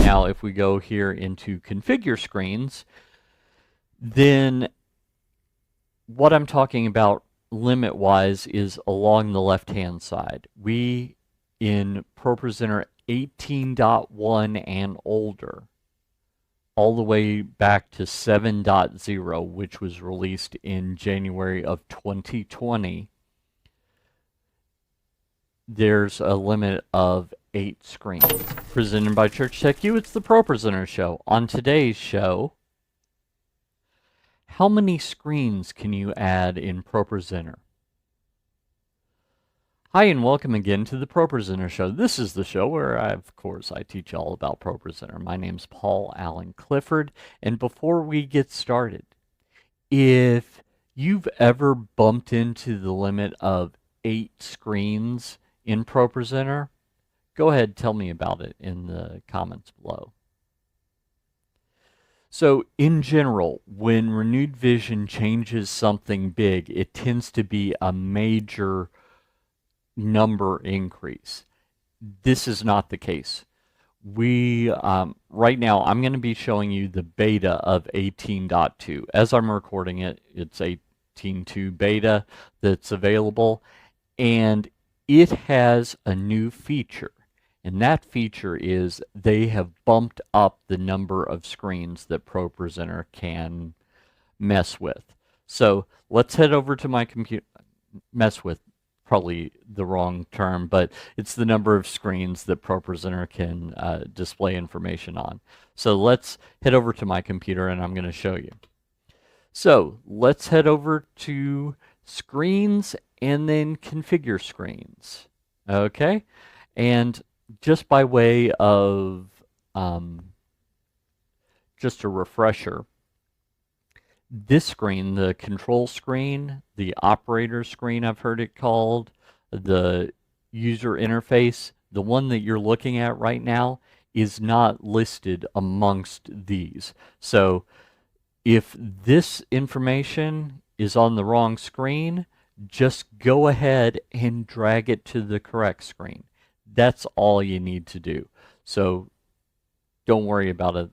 Now, if we go here into configure screens, then what I'm talking about limit-wise is along the left-hand side. We, in ProPresenter 18.1 and older, all the way back to 7.0, which was released in January of 2020, there's a limit of 8 screens. Presented by Church Tech U, it's the ProPresenter Show. On today's show, how many screens can you add in ProPresenter? Hi and welcome again to the ProPresenter Show. This is the show where, of course, I teach all about ProPresenter. My name's Paul Allen Clifford, and before we get started, if you've ever bumped into the limit of 8 screens in ProPresenter, go ahead and tell me about it in the comments below. So in general, when Renewed Vision changes something big, it tends to be a major number increase. This is not the case. We right now, I'm going to be showing you the beta of 18.2. As I'm recording it, it's 18.2 beta that's available, and it has a new feature. And that feature is they have bumped up the number of screens that ProPresenter can mess with. So let's head over to my computer. Mess with, probably the wrong term, but it's the number of screens that ProPresenter can display information on. So let's head over to my computer and I'm going to show you. So let's head over to screens and then configure screens. Okay, and just by way of just a refresher, this screen, the control screen, the operator screen I've heard it called, the user interface, the one that you're looking at right now is not listed amongst these. So if this information is on the wrong screen, just go ahead and drag it to the correct screen. That's all you need to do. So don't worry about it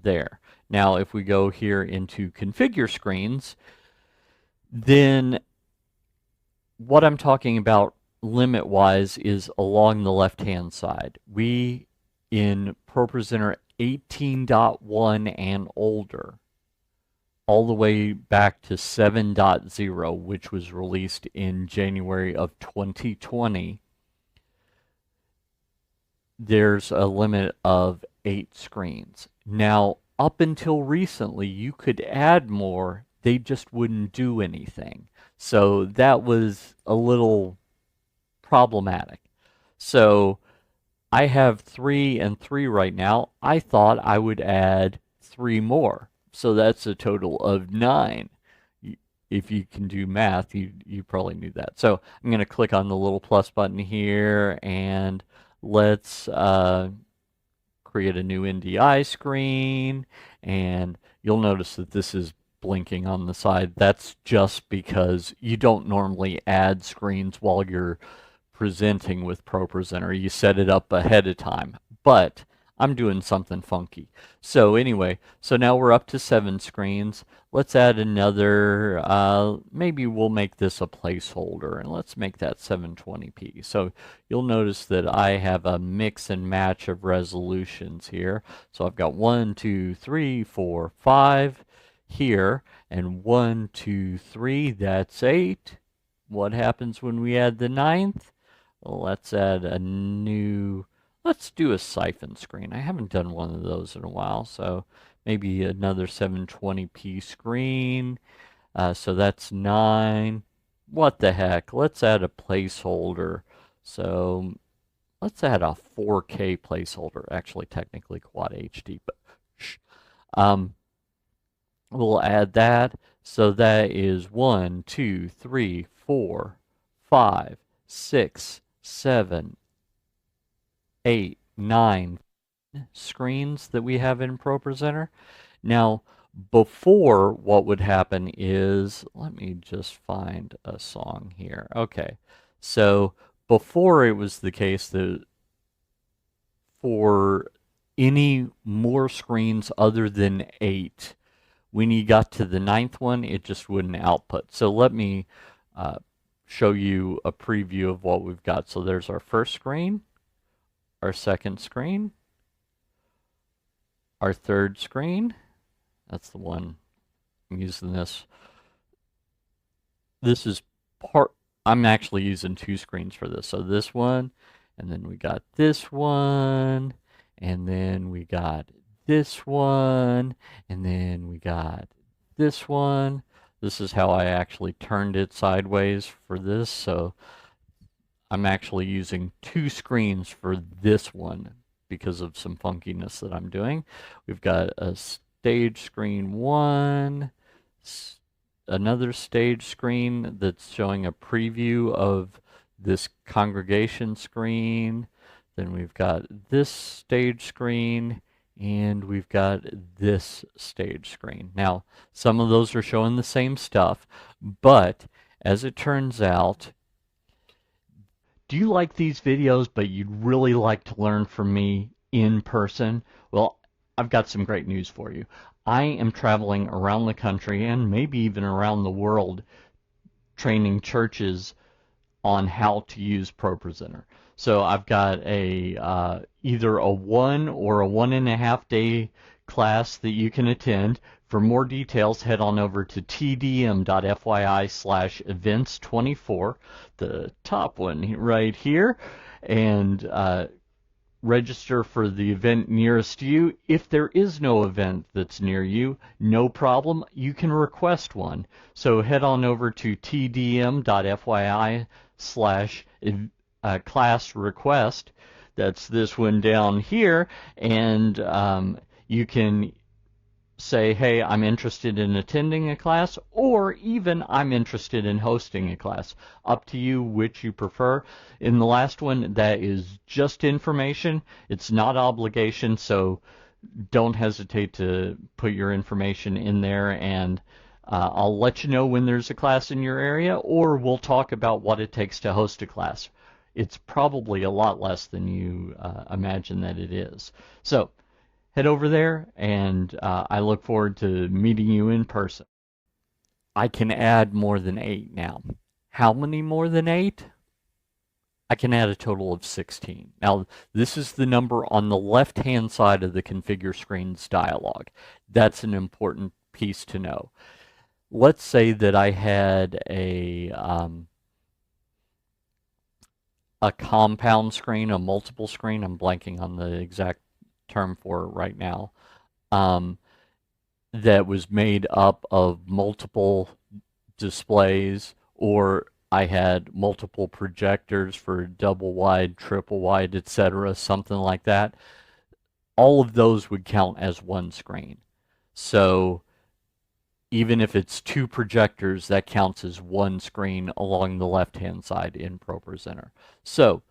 there. Now, if we go here into configure screens, then what I'm talking about limit-wise is along the left-hand side. We, in ProPresenter 18.1 and older, all the way back to 7.0, which was released in January of 2020, there's a limit of 8 screens. Now, up until recently, you could add more, they just wouldn't do anything. So that was a little problematic. So I have 3 and 3 right now. I thought I would add 3 more. So that's a total of 9. If you can do math, you probably knew that. So I'm going to click on the little plus button here and let's create a new NDI screen, and you'll notice that this is blinking on the side. That's just because you don't normally add screens while you're presenting with ProPresenter. You set it up ahead of time, but I'm doing something funky. So anyway, so now we're up to 7 screens. Let's add another, maybe we'll make this a placeholder, and let's make that 720p. So you'll notice that I have a mix and match of resolutions here. So I've got 1, 2, 3, 4, 5 here, and 1, 2, 3, that's 8. What happens when we add the 9th? Well, let's add a new, let's do a siphon screen. I haven't done one of those in a while, so maybe another 720p screen. So that's 9. What the heck? Let's add a placeholder. So let's add a 4K placeholder. Actually, technically Quad HD, but we'll add that. So that is 1, 2, 3, 4, 5, 6, 7, 8, 9 screens that we have in ProPresenter. Now, before, what would happen is, let me just find a song here. Okay, so before it was the case that for any more screens other than 8. When you got to the 9th one, it just wouldn't output. So let me show you a preview of what we've got. So there's our first screen, our second screen, our third screen. That's the one I'm using this. This is part, I'm actually using 2 screens for this. So this one, and then we got this one, and then we got this one, and then we got this one. This is how I actually turned it sideways for this. So I'm actually using 2 screens for this one because of some funkiness that I'm doing. We've got a stage screen 1, another stage screen that's showing a preview of this congregation screen. Then we've got this stage screen, and we've got this stage screen. Now, some of those are showing the same stuff, but as it turns out, do you like these videos, but you'd really like to learn from me in person? Well, I've got some great news for you. I am traveling around the country and maybe even around the world training churches on how to use ProPresenter. So I've got a either a 1 or a 1.5 day class that you can attend. For more details, head on over to TDM.fyi/events24, the top one right here, and register for the event nearest you. If there is no event that's near you, no problem. You can request one. So head on over to tdm.fyi/class request. That's this one down here. And you can say, hey, I'm interested in attending a class, or even I'm interested in hosting a class. Up to you which you prefer. In the last one, that is just information. It's not obligation, so don't hesitate to put your information in there, and I'll let you know when there's a class in your area, or we'll talk about what it takes to host a class. It's probably a lot less than you imagine that it is. So head over there, and I look forward to meeting you in person. I can add more than 8 now. How many more than 8? I can add a total of 16. Now, this is the number on the left-hand side of the configure screens dialog. That's an important piece to know. Let's say that I had a compound screen, a multiple screen. I'm blanking on the exact term for it right now, that was made up of multiple displays, or I had multiple projectors for double wide, triple wide, etc., something like that. All of those would count as one screen. So even if it's 2 projectors, that counts as one screen along the left-hand side in ProPresenter. So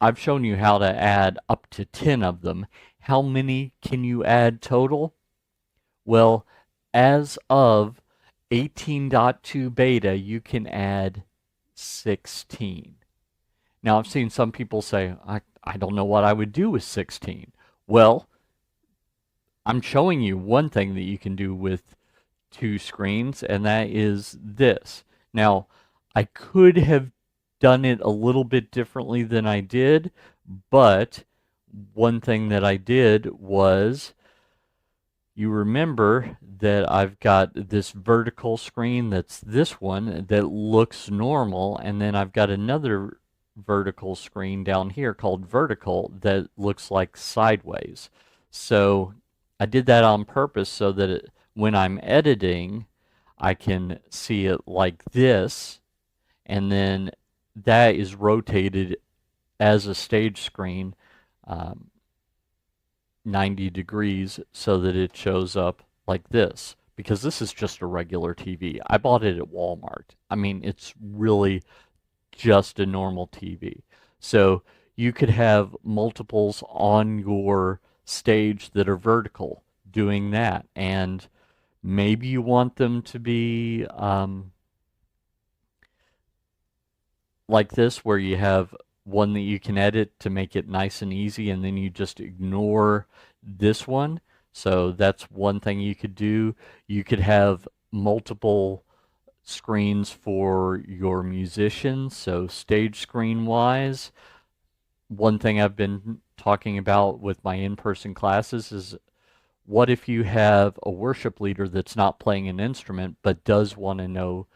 I've shown you how to add up to 10 of them. How many can you add total? Well, as of 18.2 beta, you can add 16. Now, I've seen some people say, I don't know what I would do with 16. Well, I'm showing you one thing that you can do with 2 screens, and that is this. Now, I could have done it a little bit differently than I did, but one thing that I did was, you remember that I've got this vertical screen that's this one that looks normal, and then I've got another vertical screen down here called vertical that looks like sideways. So I did that on purpose so that when I'm editing, I can see it like this, and then that is rotated as a stage screen 90 degrees so that it shows up like this, because this is just a regular TV. I bought it at Walmart. I mean, it's really just a normal TV. So you could have multiples on your stage that are vertical doing that, and maybe you want them to be like this, where you have one that you can edit to make it nice and easy, and then you just ignore this one. So that's one thing you could do. You could have multiple screens for your musicians, so stage screen wise. One thing I've been talking about with my in-person classes is, what if you have a worship leader that's not playing an instrument but does want to know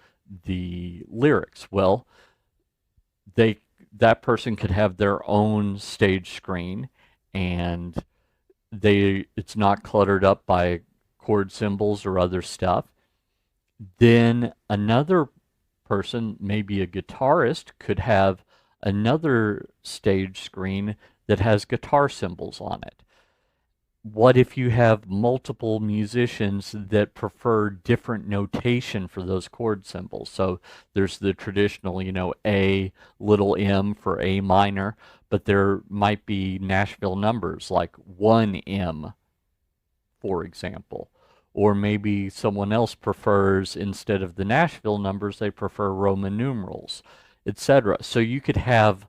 the lyrics? Well, that person could have their own stage screen, and it's not cluttered up by chord symbols or other stuff. Then another person, maybe a guitarist, could have another stage screen that has guitar symbols on it. What if you have multiple musicians that prefer different notation for those chord symbols? So there's the traditional, A, little m for A minor, but there might be Nashville numbers like 1M, for example. Or maybe someone else prefers, instead of the Nashville numbers, they prefer Roman numerals, etc. So you could have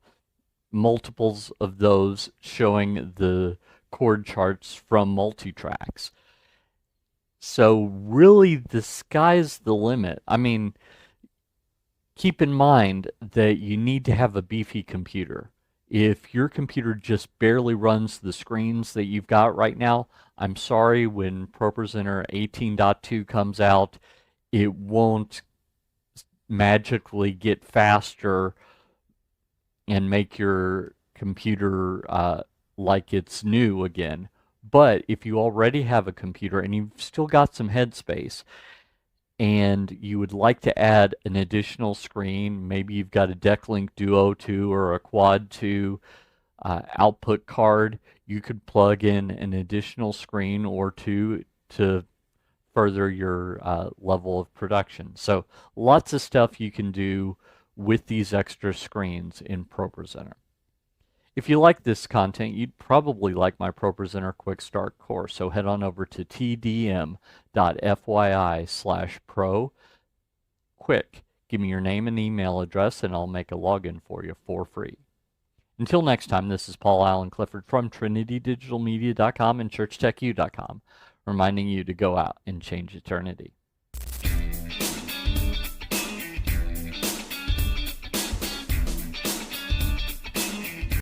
multiples of those showing the chord charts from multi-tracks. So really, the sky's the limit. I mean, keep in mind that you need to have a beefy computer. If your computer just barely runs the screens that you've got right now, I'm sorry, when ProPresenter 18.2 comes out, it won't magically get faster and make your computer like it's new again. But if you already have a computer and you've still got some headspace, and you would like to add an additional screen, maybe you've got a Decklink Duo 2 or a Quad 2 output card, you could plug in an additional screen or two to further your level of production. So lots of stuff you can do with these extra screens in ProPresenter. If you like this content, you'd probably like my ProPresenter Quick Start course, so head on over to TDM.fyi/ProQuick. Give me your name and email address, and I'll make a login for you for free. Until next time, this is Paul Allen Clifford from TrinityDigitalMedia.com and ChurchTechU.com, reminding you to go out and change eternity.